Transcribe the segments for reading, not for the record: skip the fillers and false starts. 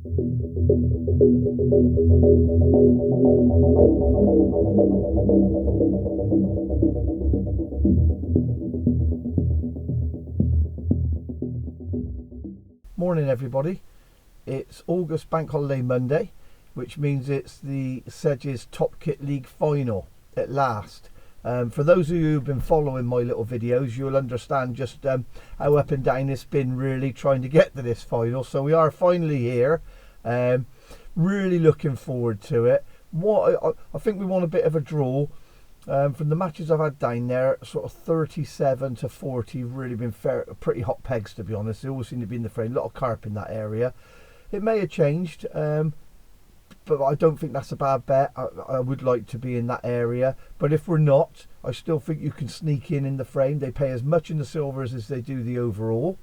Morning everybody, it's August Bank Holiday Monday, which means it's the Sedges Topkit League final at last. For those of you who've been following my little videos, you'll understand just how up and down it's been really trying to get to this final. So we are finally here, really looking forward to it. I think we want a bit of a draw. From the matches I've had down there, sort of 37 to 40 have really been pretty hot pegs, to be honest. They all seem to be in the frame, a lot of carp in that area. It may have changed, but I don't think that's a bad bet. I would like to be in that area, but if we're not, I still think you can sneak in the frame. They pay as much in the silvers as they do the overall.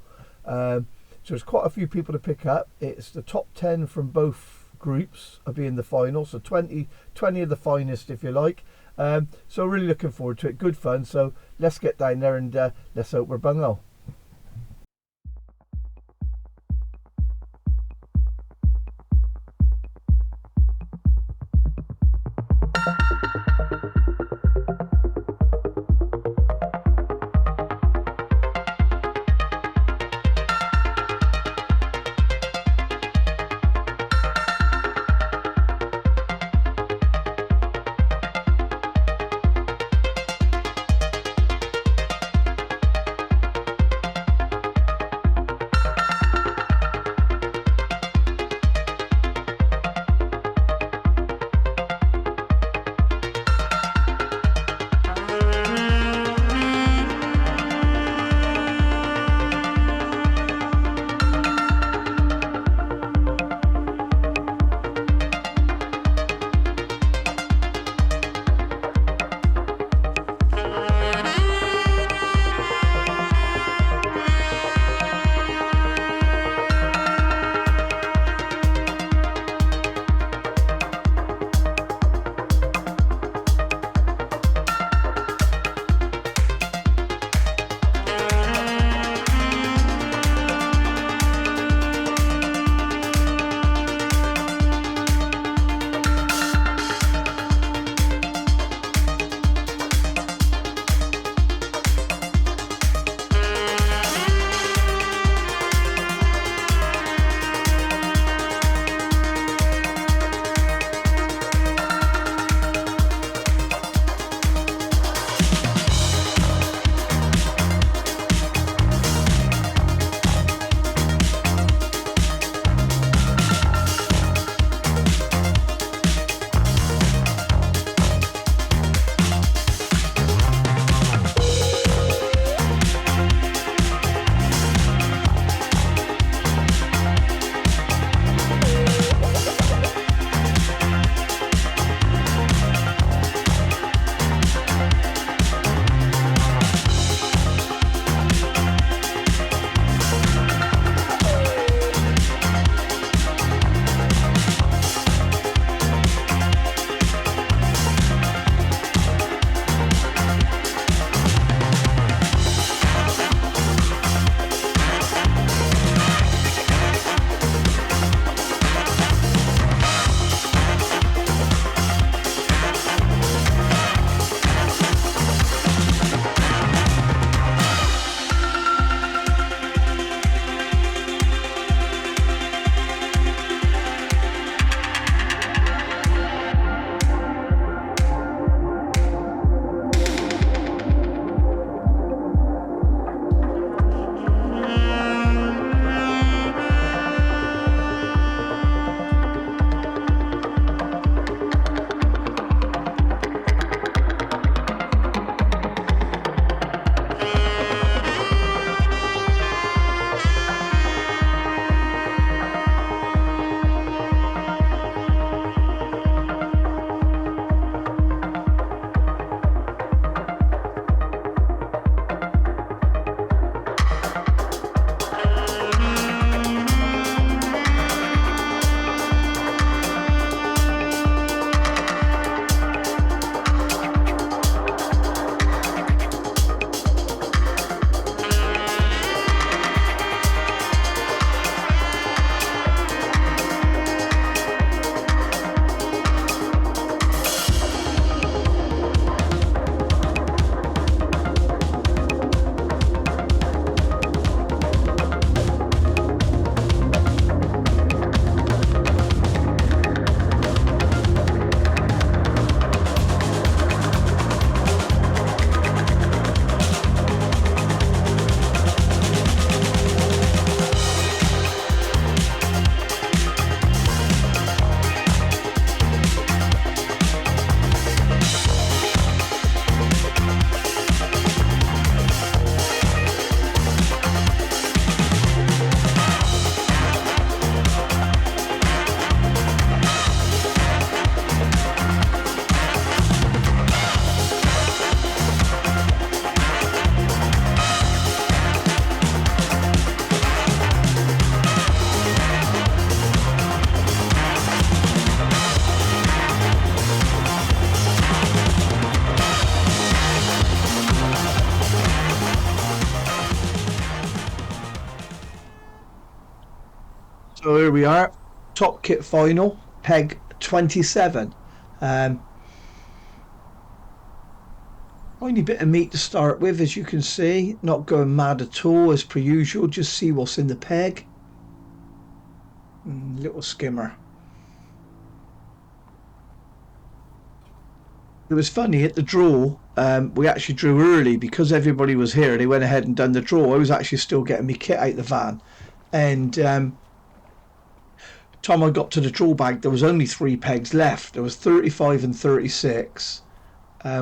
So there's quite a few people to pick up. It's the top 10 from both groups will be in the final, so 20 of the finest, if you like. So really looking forward to it. Good fun. So let's get down there and let's hope we're bungo. here we are, Topkit final, peg 27. Tiny bit of meat to start with, as you can see, not going mad at all as per usual, just see what's in the peg. Little skimmer. It was funny at the draw, we actually drew early because everybody was here. They went ahead and done the draw. I was actually still getting my kit out the van, and time I got to the draw bag, there was only 3 pegs left. There was 35 and 36,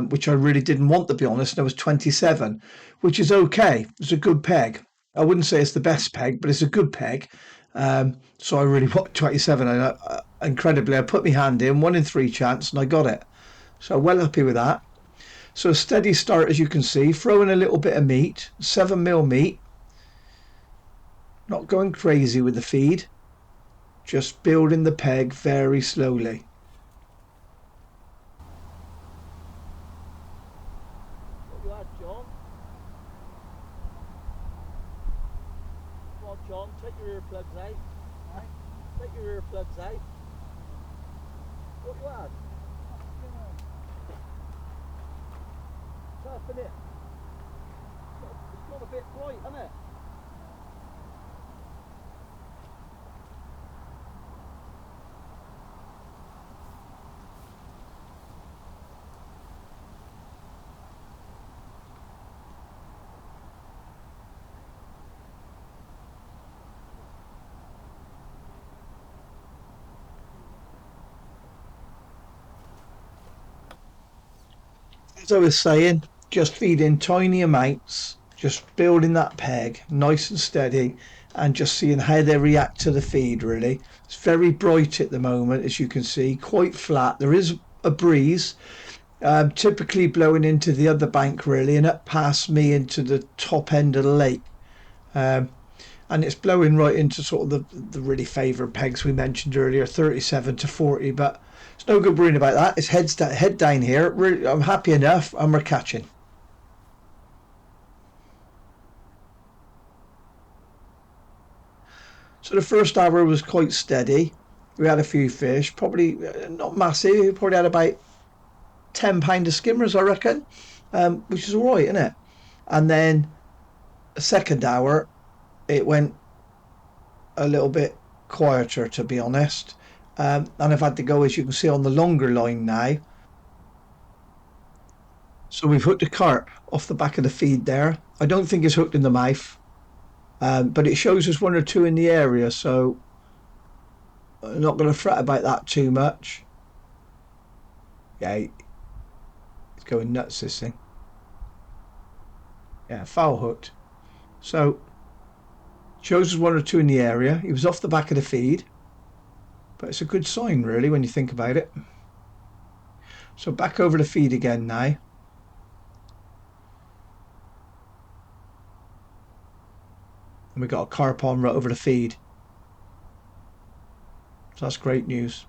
which I really didn't want, to be honest. There was 27, which is okay. It's a good peg. I wouldn't say it's the best peg, but it's a good peg. So I really want 27, and incredibly I put my hand in, 1 in 3 chance, and I got it. So well happy with that. So a steady start, as you can see, throwing a little bit of meat, 7mm meat. Not going crazy with the feed, just building the peg very slowly. What you had, John? Come on, John, take your earplugs out. Right? Take your earplugs out. What you had? Tough, isn't it? It's got a bit bright, isn't it? As I was saying, just feeding tiny amounts, just building that peg nice and steady, and just seeing how they react to the feed. Really, it's very bright at the moment, as you can see, quite flat. There is a breeze, typically blowing into the other bank really, and up past me into the top end of the lake, and it's blowing right into sort of the really favourite pegs we mentioned earlier, 37 to 40, but it's no good worrying about that. It's head down here. I'm happy enough, and we're catching. So the first hour was quite steady. We had a few fish, probably not massive. We probably had about £10 of skimmers, I reckon, which is all right, isn't it? And then the second hour, it went a little bit quieter, to be honest. And I've had to go, as you can see, on the longer line now. So we've hooked a carp off the back of the feed there. I don't think it's hooked in the mouth, but it shows us 1 or 2 in the area, so I'm not going to fret about that too much. Yeah, it's going nuts, this thing. Yeah, foul hooked. So shows us 1 or 2 in the area. He was off the back of the feed, but it's a good sign really when you think about it. So back over the feed again now. And we got a carp on right over the feed. So that's great news.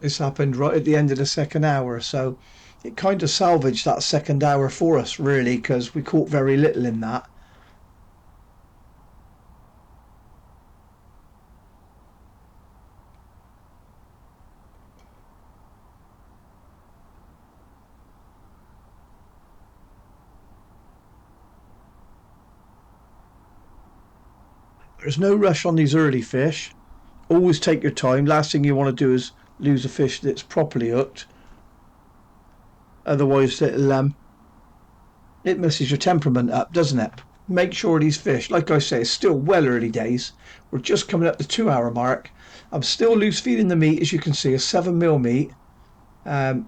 This happened right at the end of the second hour, so it kind of salvaged that second hour for us really, because we caught very little in that. There's no rush on these early fish. Always take your time. Last thing you want to do is lose a fish that's properly hooked. Otherwise it messes your temperament up, doesn't it? Make sure these fish, like I say, it's still well early days. We're just coming up the 2 hour mark. I'm still loose feeding the meat, as you can see, a 7mm meat.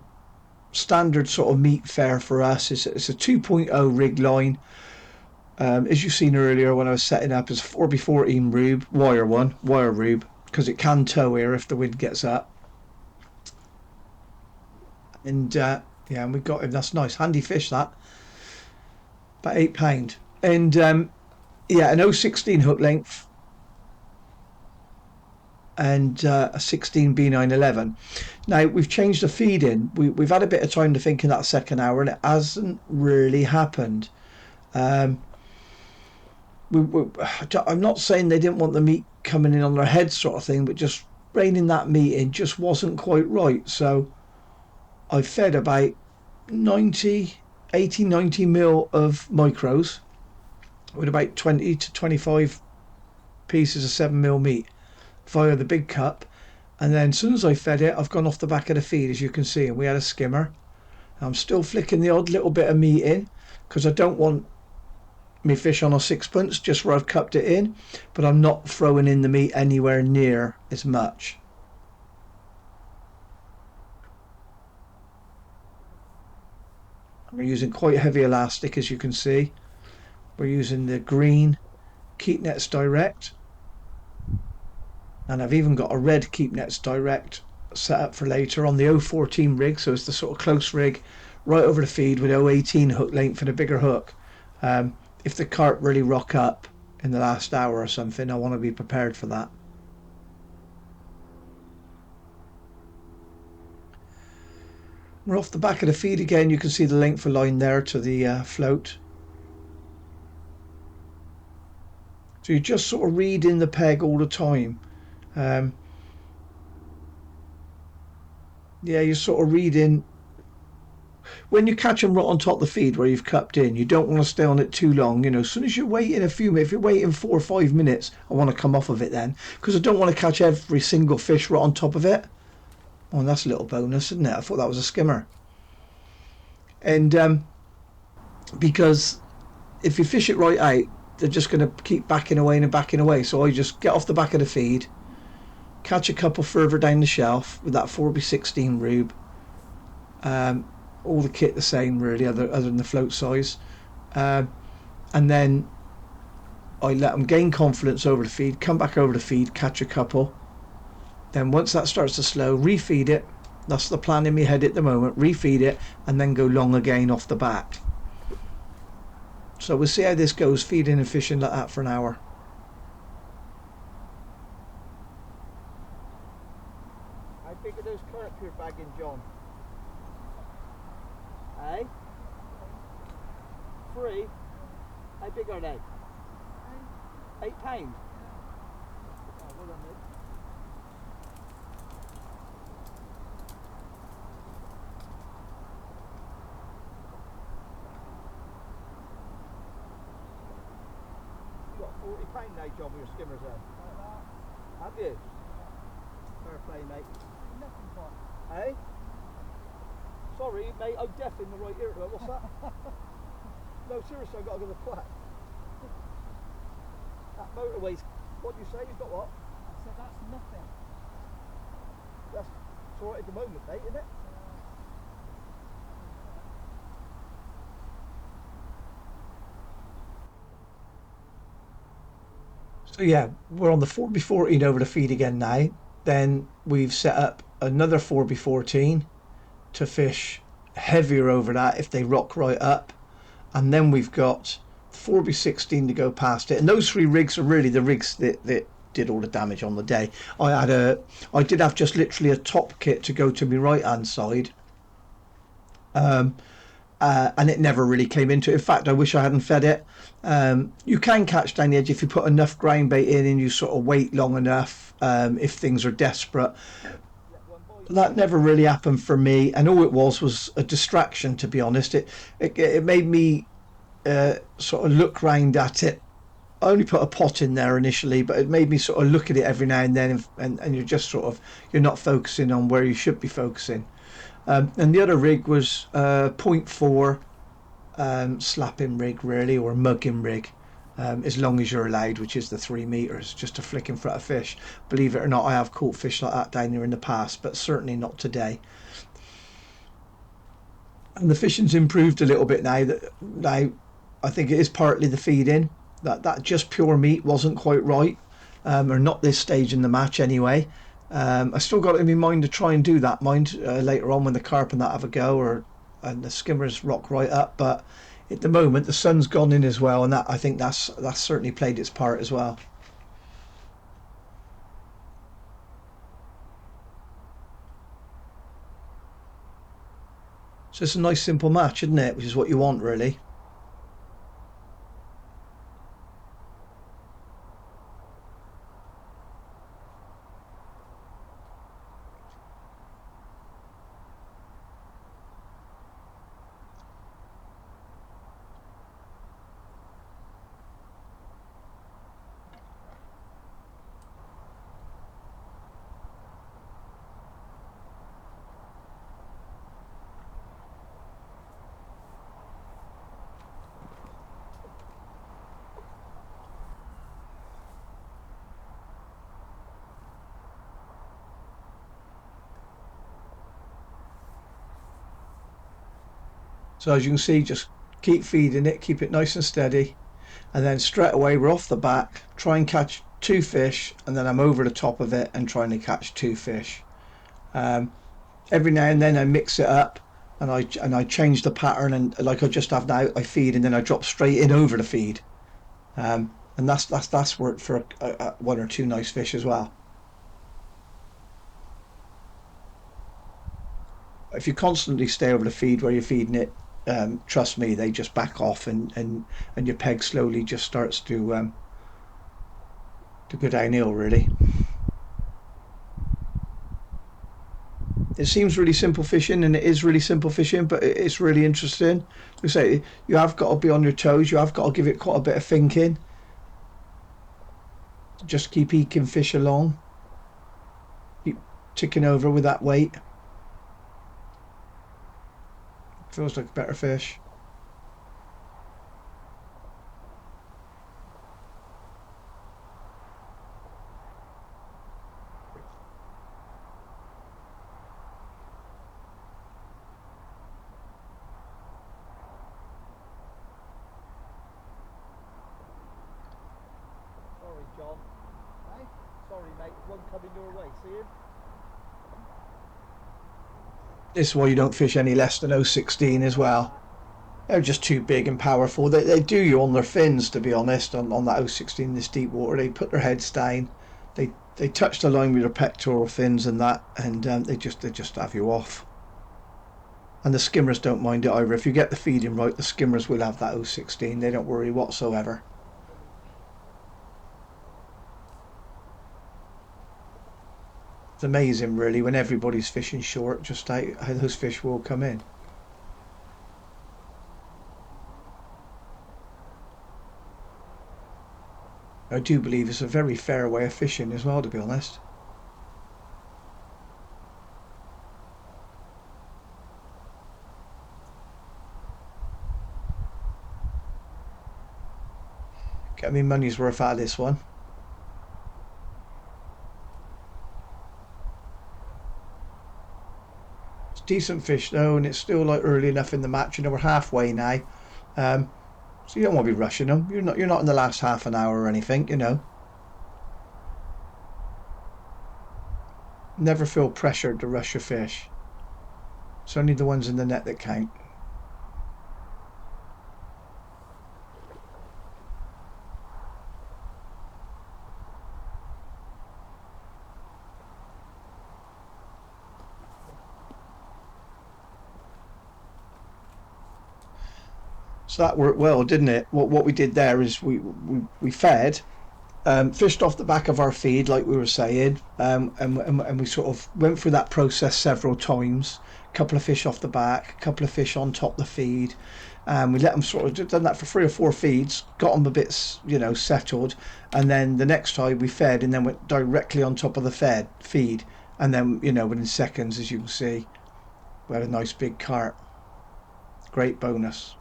Standard sort of meat fare for us. It's a 2.0 rig line. As you've seen earlier when I was setting up, it's a 4x14 rube, wire rube, because it can tow here if the wind gets up. And yeah, and we got him. That's nice, handy fish that. About £8. And yeah, an 016 hook length and a 16 B911. Now we've changed the feed in. We've had a bit of time to think in that second hour, and it hasn't really happened. I'm not saying they didn't want the meat coming in on their head sort of thing, but just reining that meat in just wasn't quite right. So I fed about 90 mil of micros with about 20 to 25 pieces of 7 mil meat via the big cup. And then as soon as I fed it, I've gone off the back of the feed, as you can see, and we had a skimmer. I'm still flicking the odd little bit of meat in because I don't want me fish on a sixpence just where I've cupped it in, but I'm not throwing in the meat anywhere near as much. We're using quite heavy elastic, as you can see. We're using the green Keep Nets Direct, and I've even got a red Keep Nets Direct set up for later on the 014 rig, so it's the sort of close rig right over the feed with 018 hook length and a bigger hook. If the carp really rock up in the last hour or something, I want to be prepared for that. We're off the back of the feed again. You can see the length of line there to the float. So you're just sort of reading the peg all the time. Yeah, you're sort of reading. When you catch them right on top of the feed where you've cupped in, you don't want to stay on it too long. You know, as soon as you're waiting a few minutes, if you're waiting 4 or 5 minutes, I want to come off of it then, because I don't want to catch every single fish right on top of it. Oh, and that's a little bonus, isn't it? I thought that was a skimmer. And because if you fish it right out, they're just going to keep backing away and backing away. So I just get off the back of the feed, catch a couple further down the shelf with that 4x16 rube. All the kit the same really, other than the float size, and then I let them gain confidence over the feed, come back over the feed, catch a couple. Then once that starts to slow, refeed it. That's the plan in my head at the moment. Refeed it and then go long again off the back. So we'll see how this goes, feeding and fishing like that for an hour. How big are those carp you're bagging, John? Eh? 3? How big are they? £8? Oh, well done, mate. You got £40 now, John, with your skimmers on. Have you? Fair play, mate. Nothing for. Eh? Sorry, mate, I'm deaf in the right ear. What's that? No, seriously, I've got to go to the quack. That motorway's... What do you say? You've got what? I said that's nothing. That's it's alright at the moment, mate, isn't it? So yeah, we're on the 4x14 over the feed again now. Then we've set up another 4x14 to fish heavier over that if they rock right up, and then we've got 4x16 to go past it. And those 3 rigs are really the rigs that did all the damage on the day. I did have just literally a Topkit to go to my right hand side, and it never really came into it. In fact, I wish I hadn't fed it. You can catch down the edge if you put enough ground bait in and you sort of wait long enough, if things are desperate. That never really happened for me, and all it was a distraction, to be honest. It made me sort of look round at it. I only put a pot in there initially, but it made me sort of look at it every now and then, and you're just sort of, you're not focusing on where you should be focusing. And the other rig was 0.4 slapping rig really, or mugging rig, as long as you're allowed, which is the 3 meters, just to flick in front of fish. Believe it or not, I have caught fish like that down there in the past, but certainly not today. And the fishing's improved a little bit now. Now I think it is partly the feeding, that just pure meat wasn't quite right, or not this stage in the match anyway. I still got it in my mind to try and do that later on when the carp and that have a go, and the skimmers rock right up, but at the moment the sun's gone in as well, and I think that's certainly played its part as well. So it's a nice simple match, isn't it? Which is what you want really. So as you can see, just keep feeding it, keep it nice and steady, and then straight away we're off the back, try and catch 2 fish, and then I'm over the top of it and trying to catch 2 fish. Every now and then I mix it up, and I change the pattern, and like I just have now, I feed and then I drop straight in over the feed, and that's worked for 1 or 2 nice fish as well. If you constantly stay over the feed where you're feeding it, trust me, they just back off, and your peg slowly just starts to go downhill, really. It seems really simple fishing, and it is really simple fishing, but it's really interesting. You say you have got to be on your toes. You have got to give it quite a bit of thinking. Just keep eking fish along. Keep ticking over with that weight. Feels like a better fish. Sorry, John. Hey? Sorry, mate. There's one coming your way. See him? This is why you don't fish any less than 016 as well. They're just too big and powerful. They do you on their fins, to be honest, on that 016 this deep water. They put their heads down, they touch the line with their pectoral fins and that, and they just have you off. And the skimmers don't mind it either. If you get the feeding right, the skimmers will have that 016. They don't worry whatsoever. It's amazing, really, when everybody's fishing short, just how those fish will come in. I do believe it's a very fair way of fishing as well, to be honest. Get me money's worth out of this one. It's decent fish though, and it's still like early enough in the match. You know, we're halfway now. So you don't want to be rushing them. You're not in the last half an hour or anything, you know. Never feel pressured to rush your fish. It's only the ones in the net that count. So that worked well, didn't it? What we did there is we fed, fished off the back of our feed, like we were saying, and we sort of went through that process several times. A couple of fish off the back, a couple of fish on top of the feed. We let them sort of done that for 3 or 4 feeds, got them a bit, you know, settled, and then the next time we fed, and then went directly on top of the feed, and then, you know, within seconds, as you can see, we had a nice big carp. Great bonus.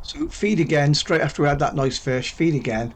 So feed again, straight after we had that nice fish, feed again.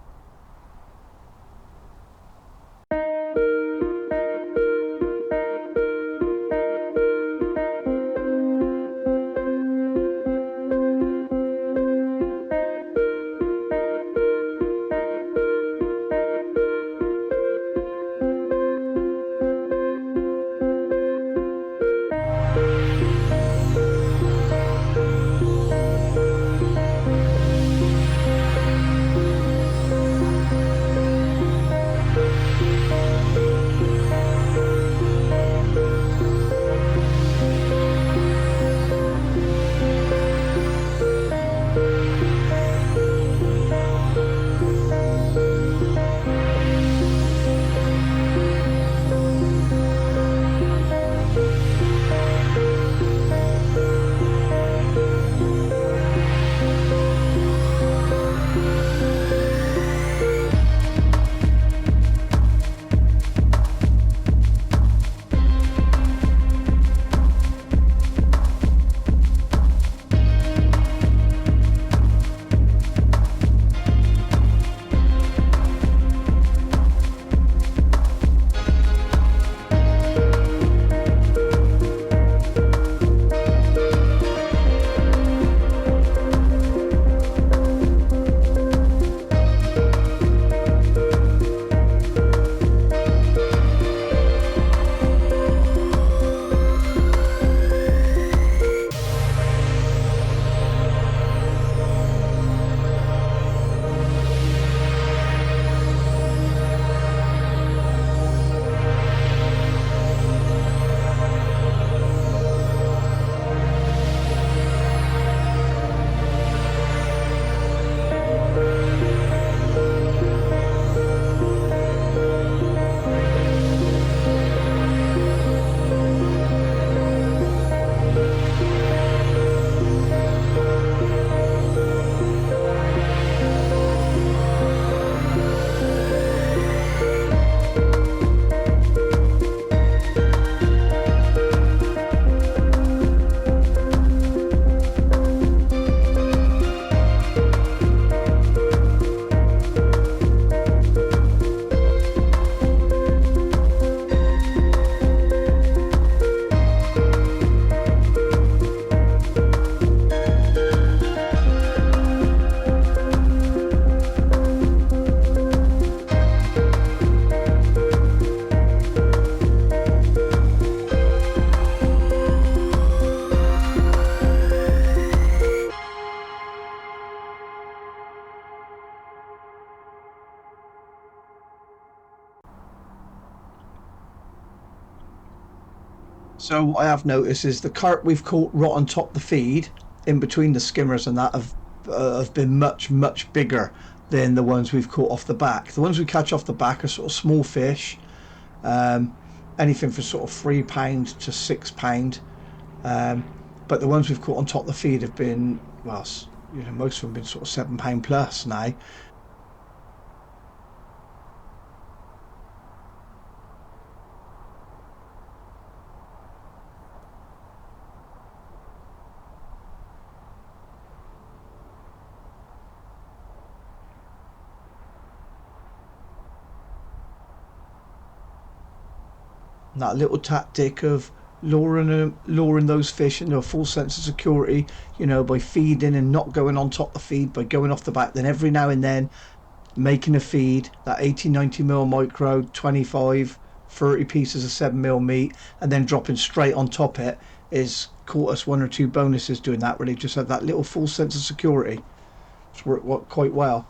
So what I have noticed is the carp we've caught right on top the feed, in between the skimmers and that, have been much bigger than the ones we've caught off the back. The ones we catch off the back are sort of small fish, um, anything from sort of £3 to £6. But the ones we've caught on top of the feed have been, well, you know, most of them have been sort of £7 plus now. And that little tactic of luring those fish into a full sense of security, you know, by feeding and not going on top of the feed, by going off the back, then every now and then making a feed, that 80, 90 mil micro, 25, 30 pieces of 7 mil meat, and then dropping straight on top it, is caught us one or two bonuses doing that, really. Just had that little full sense of security. It's worked quite well.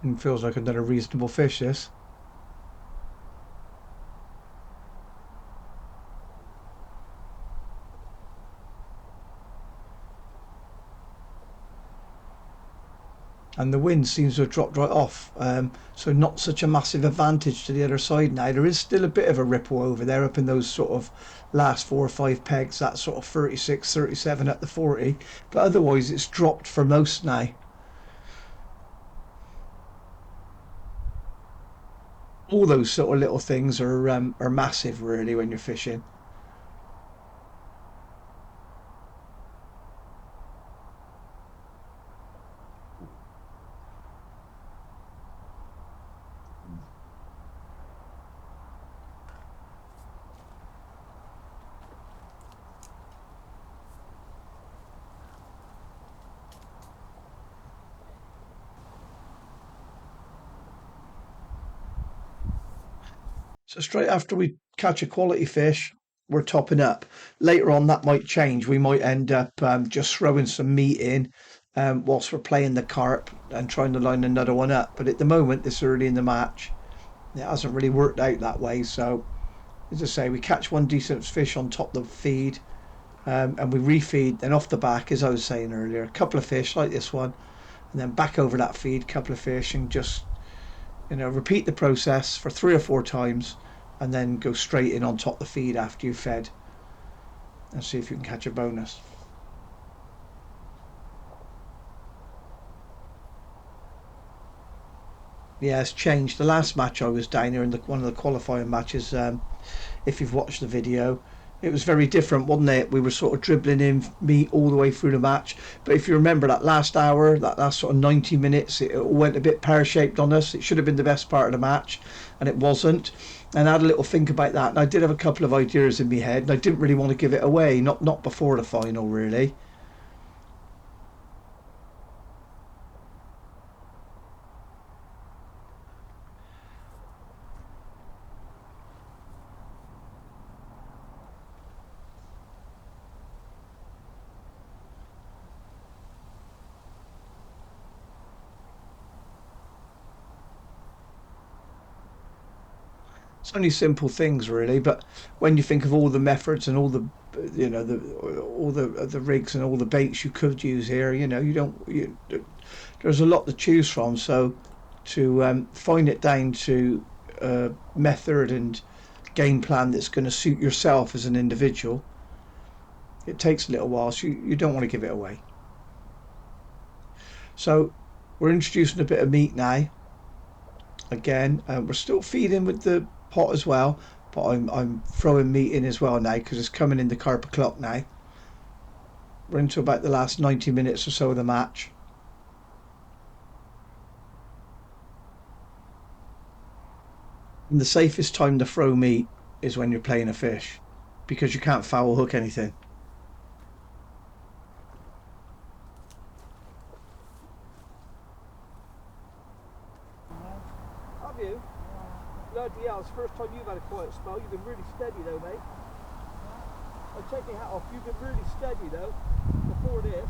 And feels like another reasonable fish, this. And the wind seems to have dropped right off, so not such a massive advantage to the other side now. There is still a bit of a ripple over there up in those sort of last 4 or 5 pegs, that sort of 36, 37 at the 40, but otherwise it's dropped for most now. All those sort of little things are massive, really, when you're fishing. So straight after we catch a quality fish, we're topping up. Later on, that might change. We might end up just throwing some meat in whilst we're playing the carp and trying to line another one up. But at the moment, this early in the match, it hasn't really worked out that way. So, as I say, we catch one decent fish on top of the feed, and we refeed. Then off the back, as I was saying earlier, a couple of fish like this one, and then back over that feed, couple of fish, and just, you know, repeat the process for 3 or 4 times, and then go straight in on top of the feed after you've fed, and see if you can catch a bonus. Yeah, it's changed. The last match I was down here in one of the qualifying matches, if you've watched the video, it was very different, wasn't it? We were sort of dribbling in meat all the way through the match. But if you remember that last hour, that last sort of 90 minutes, it went a bit pear-shaped on us. It should have been the best part of the match, and it wasn't. And I had a little think about that, and I did have a couple of ideas in my head, and I didn't really want to give it away, not before the final, really. It's only simple things, really, but when you think of all the methods and all the, you know, the rigs and all the baits you could use here, you know, you don't you, there's a lot to choose from. So to find it down to method and game plan that's going to suit yourself as an individual, it takes a little while. So you don't want to give it away. So we're introducing a bit of meat now. Again, we're still feeding with the pot as well, but I'm throwing meat in as well now because it's coming in the carp o'clock now. We're into about the last 90 minutes or so of the match. And the safest time to throw meat is when you're playing a fish, because you can't foul hook anything. Have you? Bloody hell, it's the first time you've had a quiet spell. You've been really steady though, mate. I take my hat off. You've been really steady though, before this.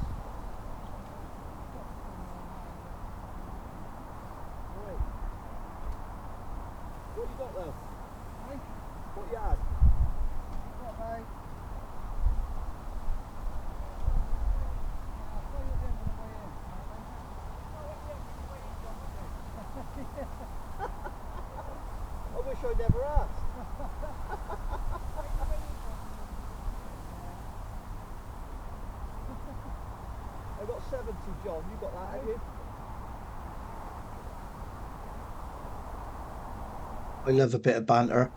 got though? What you had? What, mate? I wish I never asked. I got 70, John. You got that, have you? I love a bit of banter.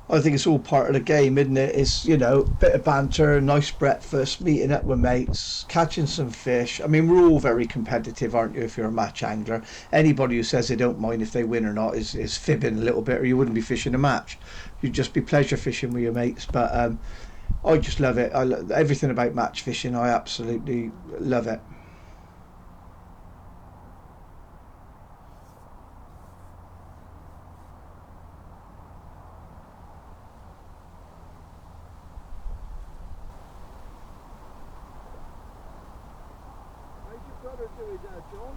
I think it's all part of the game, isn't it? It's, you know, bit of banter, nice breakfast, meeting up with mates, catching some fish. I mean, we're all very competitive, aren't you, if you're a match angler? Anybody who says they don't mind if they win or not is fibbing a little bit, or you wouldn't be fishing a match. You'd just be pleasure fishing with your mates. But I just love it. Everything about match fishing, I absolutely love it. How's your brother doing there, John?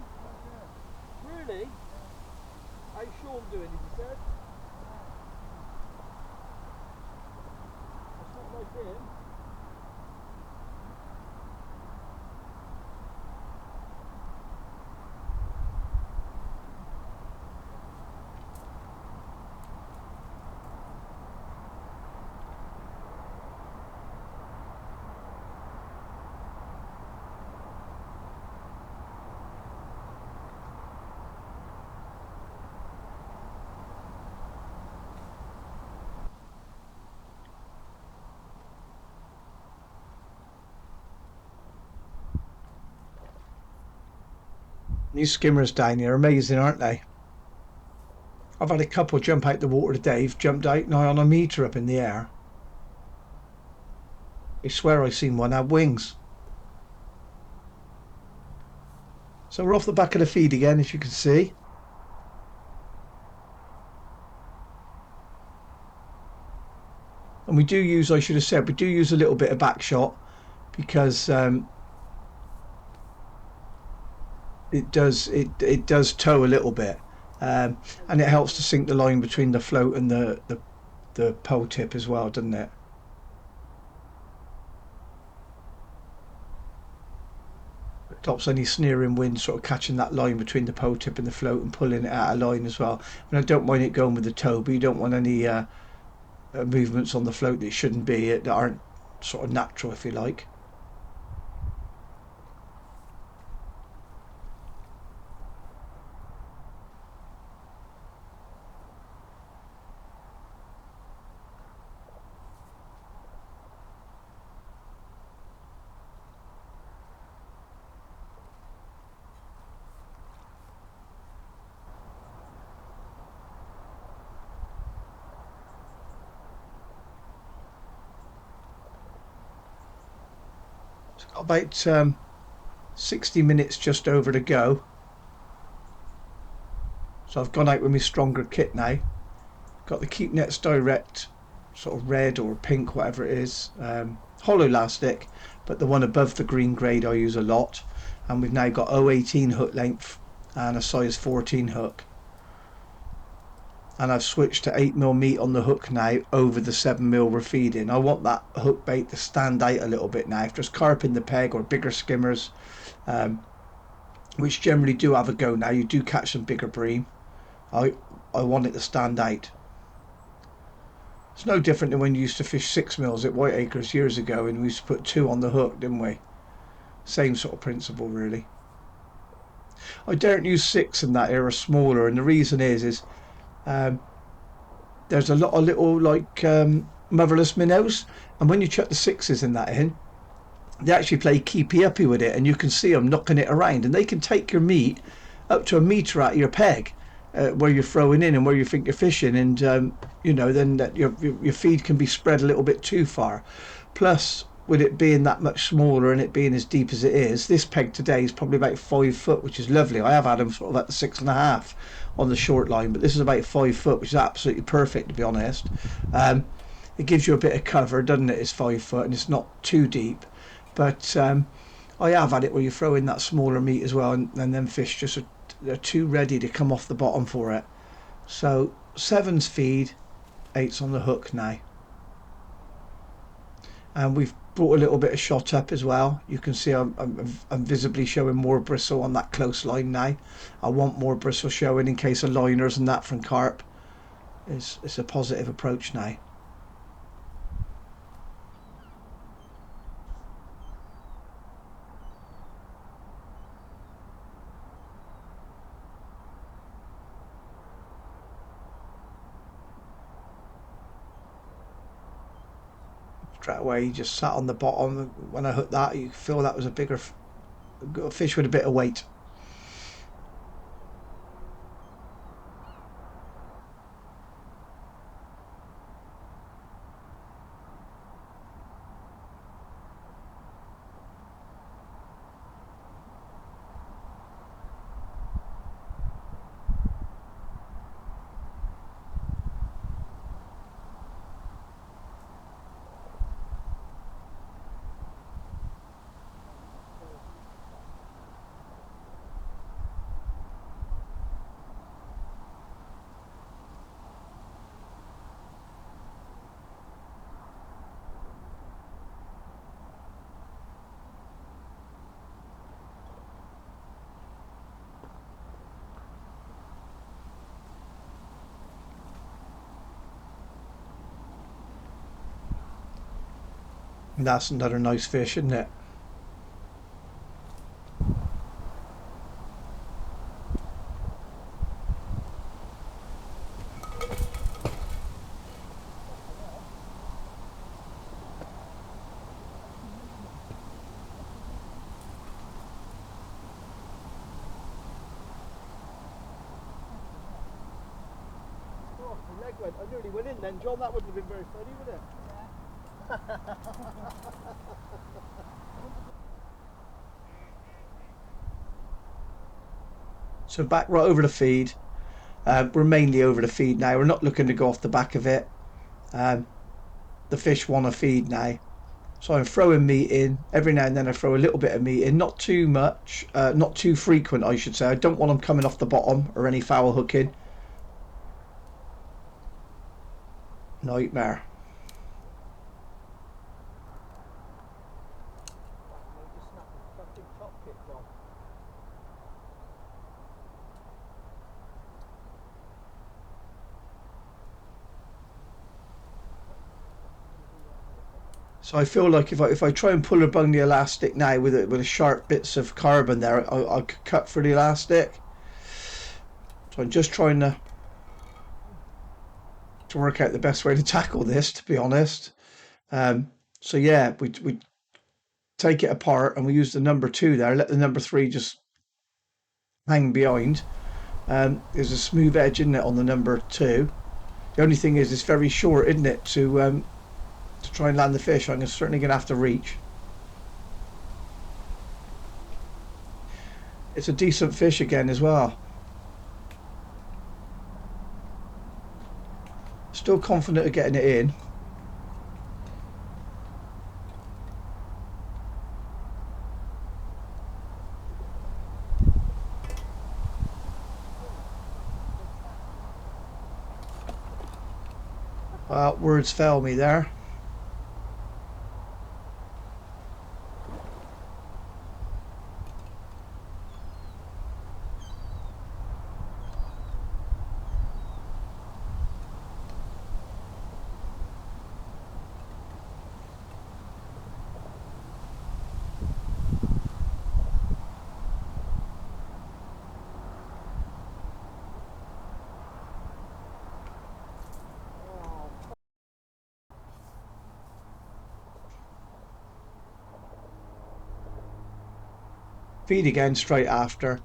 Really? How's Sean doing, have you said? That's not like him. These skimmers down here are amazing, aren't they? I've had a couple jump out the water today. They've jumped out now on a metre up in the air. I swear I've seen one have wings. So we're off the back of the feed again, as you can see. And we do use, I should have said, we do use a little bit of back shot because it does tow a little bit, and it helps to sink the line between the float and the pole tip as well, doesn't it? It stops any sneering wind sort of catching that line between the pole tip and the float and pulling it out of line as well. And I don't mind it going with the tow, but you don't want any movements on the float that shouldn't be, that aren't sort of natural, if you like. About 60 minutes just over to go, so I've gone out with my stronger kit now. Got the Keep Nets Direct sort of red or pink, whatever it is, hollow elastic, but the one above the green grade I use a lot. And we've now got 0.18 hook length and a size 14 hook, and I've switched to 8mm meat on the hook now over the 7mm we're feeding. I want that hook bait to stand out a little bit now. If there's carp in the peg or bigger skimmers, which generally do have a go now, you do catch some bigger bream, I want it to stand out. It's no different than when you used to fish 6mm at Whiteacres years ago, and we used to put 2 on the hook, didn't we? Same sort of principle really. I don't use 6 in that era, smaller, and the reason is there's a lot of little like motherless minnows, and when you chuck the 6s in that in, they actually play keepy uppy with it, and you can see them knocking it around, and they can take your meat up to a metre out of your peg, where you're throwing in and where you think you're fishing, and you know, then that your feed can be spread a little bit too far. Plus, with it being that much smaller and it being as deep as it is, this peg today is probably about 5 foot, which is lovely. I have had them sort of at the 6.5 on the short line, but this is about 5 foot, which is absolutely perfect, to be honest. It gives you a bit of cover, doesn't it? It's 5 foot and it's not too deep, but I have had it where you throw in that smaller meat as well, and then fish just are too ready to come off the bottom for it. So 7's feed, 8's on the hook now. And we've brought a little bit of shot up as well. You can see I'm visibly showing more bristle on that close line now. I want more bristle showing in case of liners and that from carp. It's a positive approach now. Straight away he just sat on the bottom. When I hooked that, you feel that was a bigger fish with a bit of weight. And that's another nice fish, isn't it? Oh, my leg went. I nearly went in then, John. That wouldn't have been very funny, would it? So back right over the feed. We're mainly over the feed now. We're not looking to go off the back of it. The fish want to feed now. So I'm throwing meat in. Every now and then I throw a little bit of meat in. Not too much. Not too frequent, I should say. I don't want them coming off the bottom or any foul hooking. Nightmare. Just snap the fucking Topkit, John. So I feel like if I try and pull along the elastic now with a sharp bits of carbon there, I could cut through the elastic. So I'm just trying to work out the best way to tackle this, to be honest. So yeah, we take it apart and we use the number 2 there. Let the number 3 just hang behind. There's a smooth edge, isn't it, on the number 2? The only thing is it's very short, isn't it, to try and land the fish. I'm certainly going to have to reach. It's a decent fish again as well. Still confident of getting it in. Words fail me there. Feed again straight after.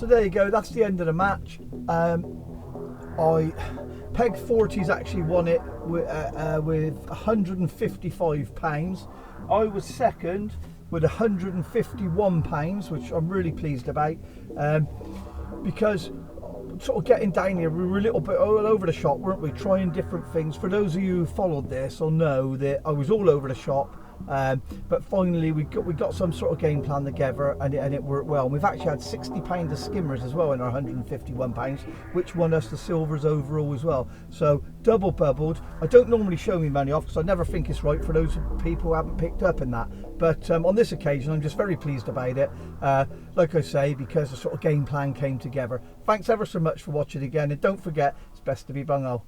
So there you go, that's the end of the match. I Peg 40's actually won it with £155. I was second with £151, which I'm really pleased about, because sort of getting down here, we were a little bit all over the shop, weren't we, trying different things. For those of you who followed this will know that I was all over the shop, but finally we got some sort of game plan together, and it worked well. And we've actually had £60 of skimmers as well in our £151, which won us the silvers overall as well. So double bubbled. I don't normally show me money off because I never think it's right for those people who haven't picked up in that, but on this occasion I'm just very pleased about it, like I say, because the sort of game plan came together. Thanks ever so much for watching again, and don't forget, it's best to be bungo.